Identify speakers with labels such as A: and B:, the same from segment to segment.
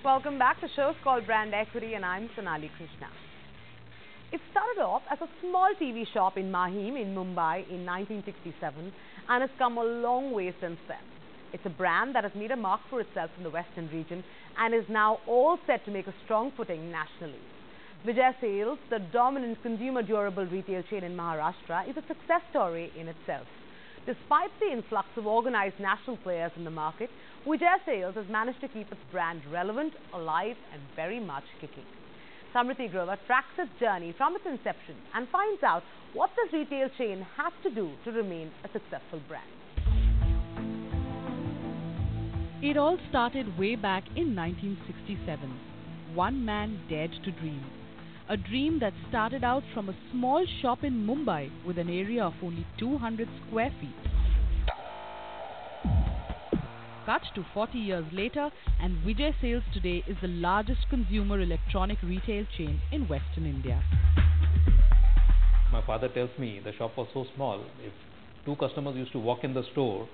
A: Welcome back. The show's called Brand Equity and I'm Sonali Krishna. It started off as a small TV shop in Mahim in Mumbai in 1967 and has come a long way since then. It's a brand that has made a mark for itself in the Western region and is now all set to make a strong footing nationally. Vijay Sales, the dominant consumer durable retail chain in Maharashtra, is a success story in itself. Despite the influx of organized national players in the market, Vijay Sales has managed to keep its brand relevant, alive and very much kicking. Samriti Grover tracks its journey from its inception and finds out what this retail chain has to do to remain a successful brand.
B: It all started way back in 1967. One man dared to dream. A dream that started out from a small shop in Mumbai with an area of only 200 square feet. Cut to 40 years later, and Vijay Sales today is the largest consumer electronic retail chain in Western India.
C: My father tells me the shop was so small, if two customers used to walk in the store,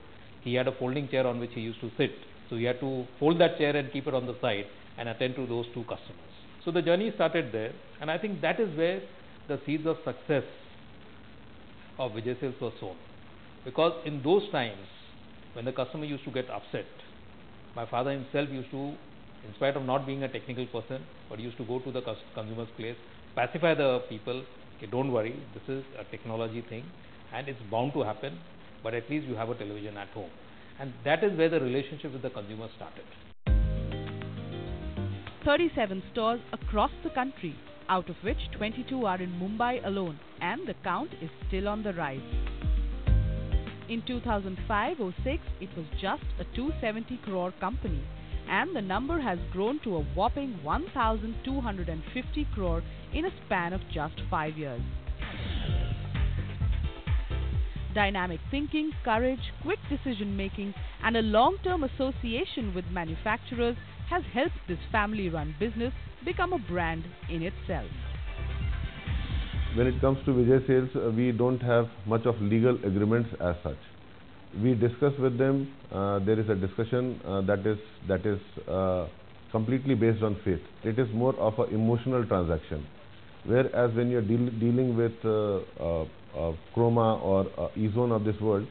C: he had a folding chair on which he used to sit. So he had to fold that chair and keep it on the side and attend to those two customers. So the journey started there, and I think that is where the seeds of success of Vijay Sales were sown. Because in those times, when the customer used to get upset, my father himself used to, in spite of not being a technical person, but used to go to the consumer's place, pacify the people, okay, don't worry, this is a technology thing and it's bound to happen, but at least you have a television at home. And that is where the relationship with the consumer started.
B: 37 stores across the country, out of which 22 are in Mumbai alone, and the count is still on the rise. In 2005-06, it was just a 270 crore company, and the number has grown to a whopping 1,250 crore in a span of just 5 years. Dynamic thinking, courage, quick decision-making, and a long-term association with manufacturers has helped this family-run business become a brand in itself.
D: When it comes to Vijay Sales, we don't have much of legal agreements as such. We discuss with them, there is a discussion that is completely based on faith. It is more of an emotional transaction. Whereas when you're dealing with Chroma or E-Zone of this world,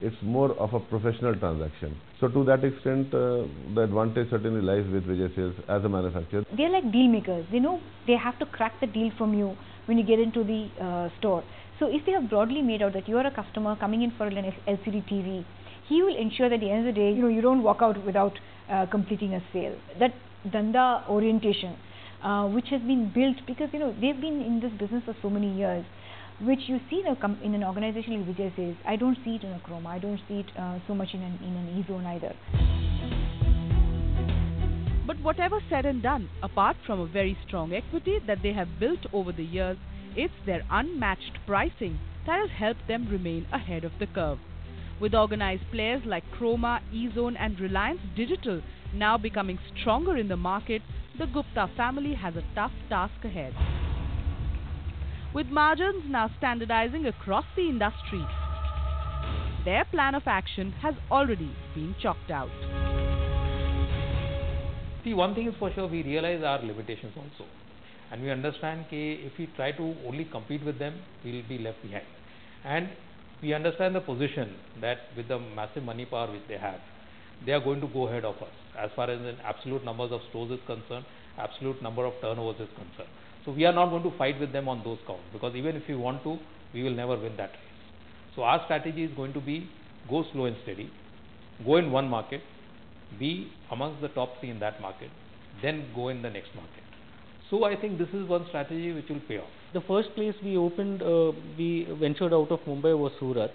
D: it's more of a professional transaction. So to that extent, the advantage certainly lies with Vijay Sales as a manufacturer.
E: They're like deal makers. They know they have to crack the deal from you when you get into the store. So if they have broadly made out that you're a customer coming in for an LCD TV, he will ensure that at the end of the day, you don't walk out without completing a sale. That Danda orientation, which has been built because they've been in this business for so many years, which you see in an organization like Vijay Sales. I don't see it in a Chroma. I don't see it so much in an E-Zone either.
B: But whatever said and done, apart from a very strong equity that they have built over the years, it's their unmatched pricing that has helped them remain ahead of the curve. With organized players like Chroma, E-Zone and Reliance Digital now becoming stronger in the market, the Gupta family has a tough task ahead. With margins now standardizing across the industry, their plan of action has already been chalked out.
C: See, one thing is for sure, we realize our limitations also. And we understand that if we try to only compete with them, we will be left behind. And we understand the position that with the massive money power which they have, they are going to go ahead of us as far as the absolute numbers of stores is concerned, absolute number of turnovers is concerned. So we are not going to fight with them on those counts, because even if we want to, we will never win that race. So our strategy is going to be go slow and steady, go in one market, be amongst the top 3 in that market, then go in the next market. So I think this is one strategy which will pay off.
F: The first place we opened, we ventured out of Mumbai was Surat,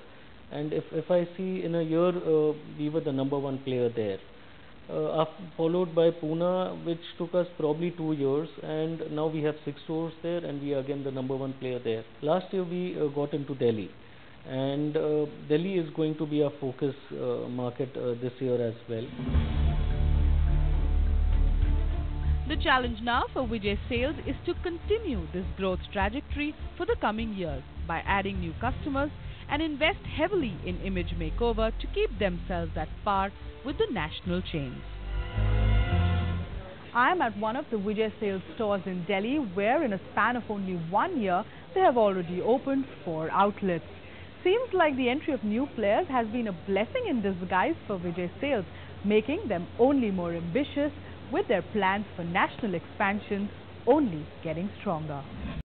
F: and if I see in a year, we were the number 1 player there. Followed by Pune, which took us probably 2 years, and now we have 6 stores there and we are again the number 1 player there. Last year we got into Delhi, and Delhi is going to be our focus market this year as well.
B: The challenge now for Vijay Sales is to continue this growth trajectory for the coming years by adding new customers and invest heavily in image makeover to keep themselves at par with the national chains. I am at one of the Vijay Sales stores in Delhi, where in a span of only 1 year, they have already opened 4 outlets. Seems like the entry of new players has been a blessing in disguise for Vijay Sales, making them only more ambitious with their plans for national expansion only getting stronger.